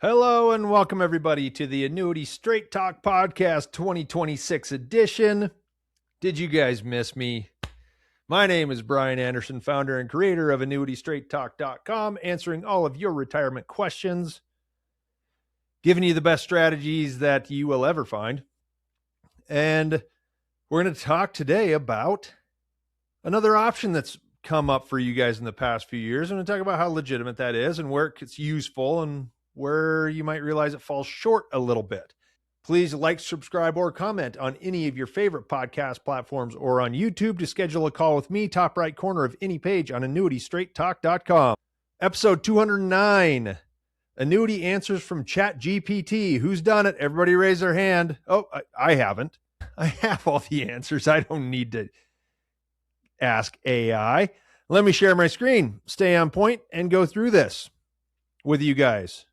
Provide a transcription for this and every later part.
Hello and welcome everybody to the Annuity Straight Talk podcast 2026 edition. Did you guys miss me? My name is Bryan Anderson, founder and creator of Annuity Straight Talk.com, answering all of your retirement questions, giving you the best strategies that you will ever find. And we're going to talk today about another option that's come up for you guys in the past few years. I'm going to talk about how legitimate that is and where it's useful and where you might realize it falls short a little bit. Please like, subscribe, or comment on any of your favorite podcast platforms or on YouTube to schedule a call with me, top right corner of any page on AnnuityStraightTalk.com. Episode 209, Annuity Answers from ChatGPT. Who's done it? Everybody raise their hand. Oh, I haven't. I have all the answers. I don't need to ask AI. Let me share my screen, stay on point, and go through this with you guys.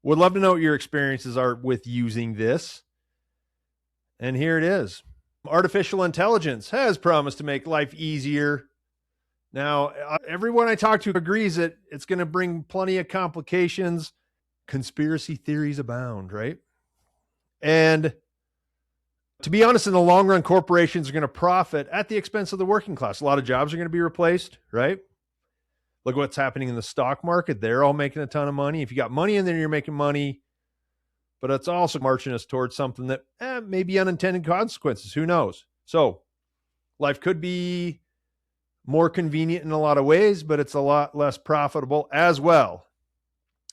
Would love to know what your experiences are with using this. And here it is. Artificial intelligence has promised to make life easier. Now, everyone I talk to agrees that it's going to bring plenty of complications. Conspiracy theories abound, right? And to be honest, in the long run, corporations are going to profit at the expense of the working class. A lot of jobs are going to be replaced, right? Look what's happening in the stock market. They're all making a ton of money. If you got money in there, you're making money. But it's also marching us towards something that may be unintended consequences. Who knows? So life could be more convenient in a lot of ways, but it's a lot less profitable as well.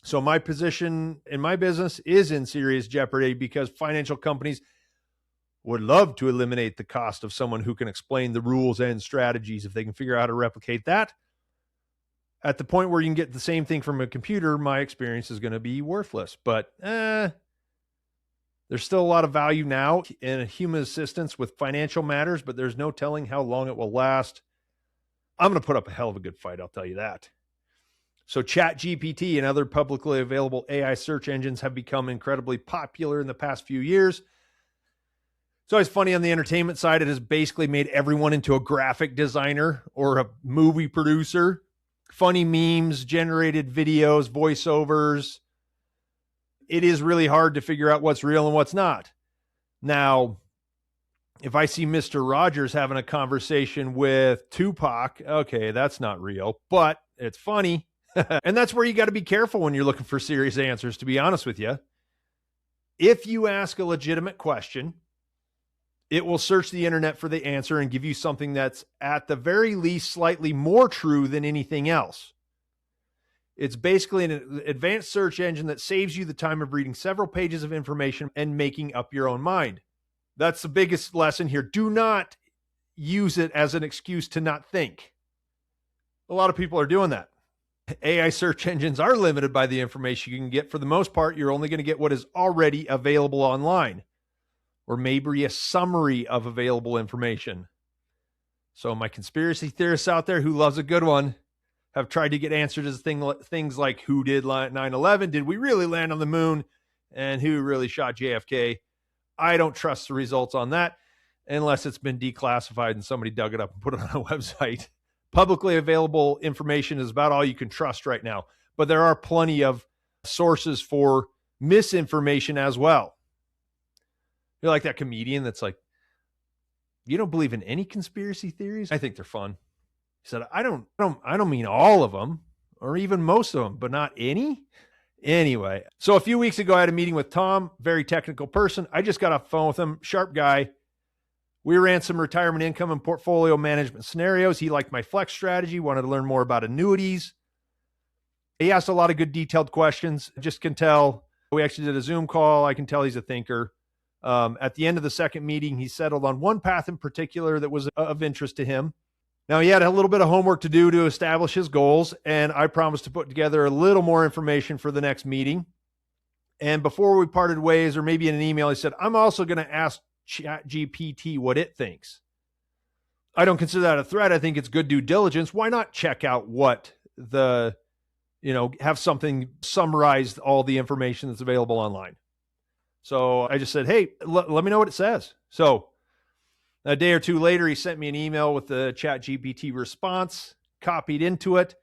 So my position in my business is in serious jeopardy because financial companies would love to eliminate the cost of someone who can explain the rules and strategies. If they can figure out how to replicate that, at the point where you can get the same thing from a computer, my experience is going to be worthless. But there's still a lot of value now in human assistance with financial matters, but there's no telling how long it will last. I'm going to put up a hell of a good fight, I'll tell you that. So ChatGPT and other publicly available AI search engines have become incredibly popular in the past few years. It's always funny on the entertainment side. It has basically made everyone into a graphic designer or a movie producer. Funny memes, generated videos, voiceovers. It is really hard to figure out what's real and what's not. Now, if I see Mr. Rogers having a conversation with Tupac, okay, that's not real, but it's funny. And that's where you got to be careful when you're looking for serious answers, to be honest with you. If you ask a legitimate question, it will search the internet for the answer and give you something that's at the very least slightly more true than anything else. It's basically an advanced search engine that saves you the time of reading several pages of information and making up your own mind. That's the biggest lesson here. Do not use it as an excuse to not think. A lot of people are doing that. AI search engines are limited by the information you can get. For the most part, you're only going to get what is already available online, or maybe a summary of available information. So my conspiracy theorists out there who loves a good one have tried to get answers to things like who did 9/11? Did we really land on the moon? And who really shot JFK? I don't trust the results on that unless it's been declassified and somebody dug it up and put it on a website. Publicly available information is about all you can trust right now. But there are plenty of sources for misinformation as well. You're like that comedian that's like, you don't believe in any conspiracy theories? I think they're fun. He said, I don't mean all of them or even most of them, but not any. Anyway, so a few weeks ago, I had a meeting with Tom, very technical person. I just got off the phone with him, sharp guy. We ran some retirement income and portfolio management scenarios. He liked my flex strategy, wanted to learn more about annuities. He asked a lot of good detailed questions. I just can tell. We actually did a Zoom call. I can tell he's a thinker. At the end of the second meeting, he settled on one path in particular that was of interest to him. Now, he had a little bit of homework to do to establish his goals, and I promised to put together a little more information for the next meeting. And before we parted ways, or maybe in an email, he said, I'm also going to ask ChatGPT what it thinks. I don't consider that a threat. I think it's good due diligence. Why not check out what have something summarized all the information that's available online? So I just said, hey, let me know what it says. So a day or two later, he sent me an email with the ChatGPT response, copied into it.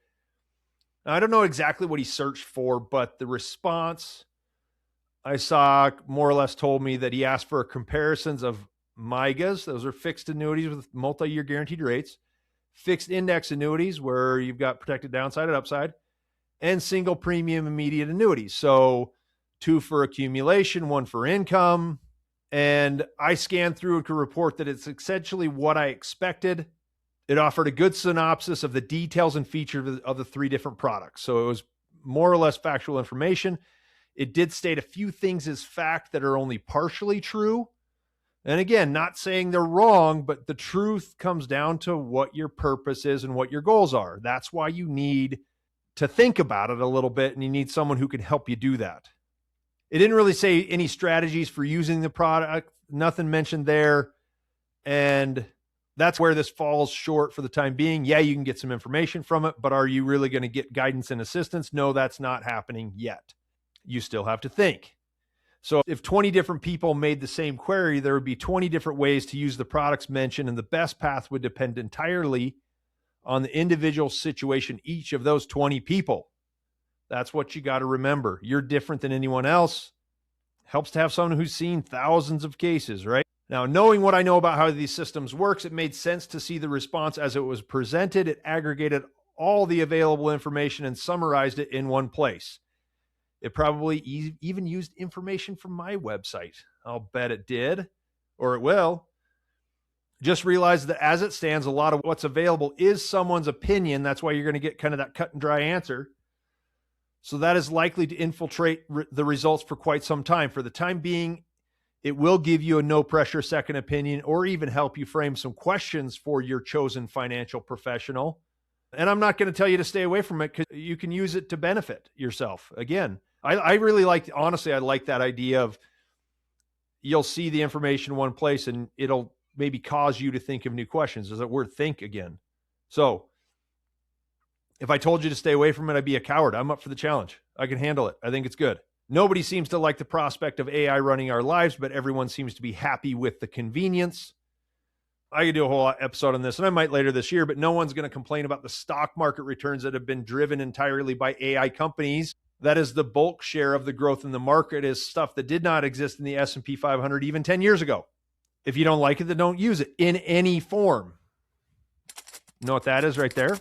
Now, I don't know exactly what he searched for, but the response I saw more or less told me that he asked for comparisons of MIGAs. Those are fixed annuities with multi-year guaranteed rates, fixed index annuities where you've got protected downside and upside, and single premium immediate annuities. So 2 for accumulation, 1 for income. And I scanned through it to report that it's essentially what I expected. It offered a good synopsis of the details and features of the 3 different products. So it was more or less factual information. It did state a few things as fact that are only partially true. And again, not saying they're wrong, but the truth comes down to what your purpose is and what your goals are. That's why you need to think about it a little bit, and you need someone who can help you do that. It didn't really say any strategies for using the product, nothing mentioned there. And that's where this falls short for the time being. Yeah, you can get some information from it, but are you really going to get guidance and assistance? No, that's not happening yet. You still have to think. So if 20 different people made the same query, there would be 20 different ways to use the products mentioned, and the best path would depend entirely on the individual situation, each of those 20 people. That's what you got to remember. You're different than anyone else. Helps to have someone who's seen thousands of cases, right? Now, knowing what I know about how these systems works, it made sense to see the response as it was presented. It aggregated all the available information and summarized it in one place. It probably even used information from my website. I'll bet it did, or it will. Just realize that as it stands, a lot of what's available is someone's opinion. That's why you're going to get kind of that cut and dry answer. So that is likely to infiltrate the results for quite some time. For the time being, it will give you a no pressure second opinion, or even help you frame some questions for your chosen financial professional. And I'm not going to tell you to stay away from it, because you can use it to benefit yourself. Again, I really like, honestly, I like that idea of you'll see the information in one place and it'll maybe cause you to think of new questions. Is that word think again? So if I told you to stay away from it, I'd be a coward. I'm up for the challenge. I can handle it. I think it's good. Nobody seems to like the prospect of AI running our lives, but everyone seems to be happy with the convenience. I could do a whole episode on this, and I might later this year, but no one's going to complain about the stock market returns that have been driven entirely by AI companies. That is the bulk share of the growth in the market, is stuff that did not exist in the S&P 500 even 10 years ago. If you don't like it, then don't use it in any form. You know what that is right there?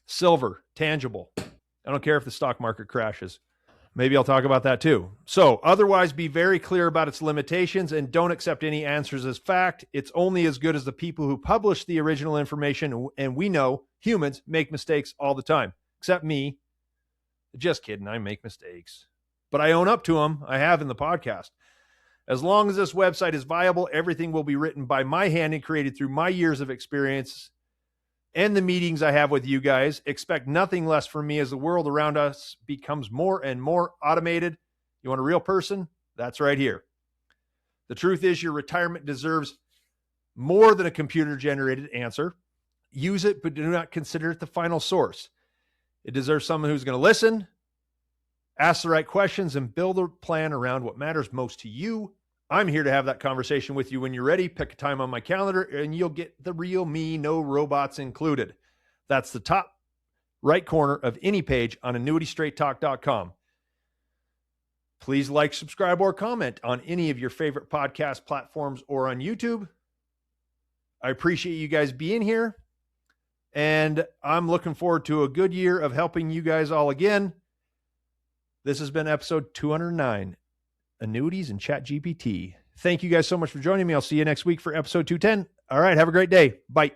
Silver, tangible. I don't care if the stock market crashes. Maybe I'll talk about that too. So otherwise, be very clear about its limitations and don't accept any answers as fact. It's only as good as the people who publish the original information. And we know humans make mistakes all the time, except me. Just kidding. I make mistakes, but I own up to them. I have in the podcast. As long as this website is viable, everything will be written by my hand and created through my years of experience and the meetings I have with you guys. Expect nothing less from me as the world around us becomes more and more automated. You want a real person? That's right here. The truth is, your retirement deserves more than a computer-generated answer. Use it, but do not consider it the final source. It deserves someone who's going to listen, ask the right questions, and build a plan around what matters most to you. I'm here to have that conversation with you when you're ready. Pick a time on my calendar and you'll get the real me, no robots included. That's the top right corner of any page on AnnuityStraightTalk.com. Please like, subscribe, or comment on any of your favorite podcast platforms or on YouTube. I appreciate you guys being here, and I'm looking forward to a good year of helping you guys all again. This has been episode 209, Annuities and ChatGPT. Thank you guys so much for joining me. I'll see you next week for episode 210. All right, have a great day. Bye.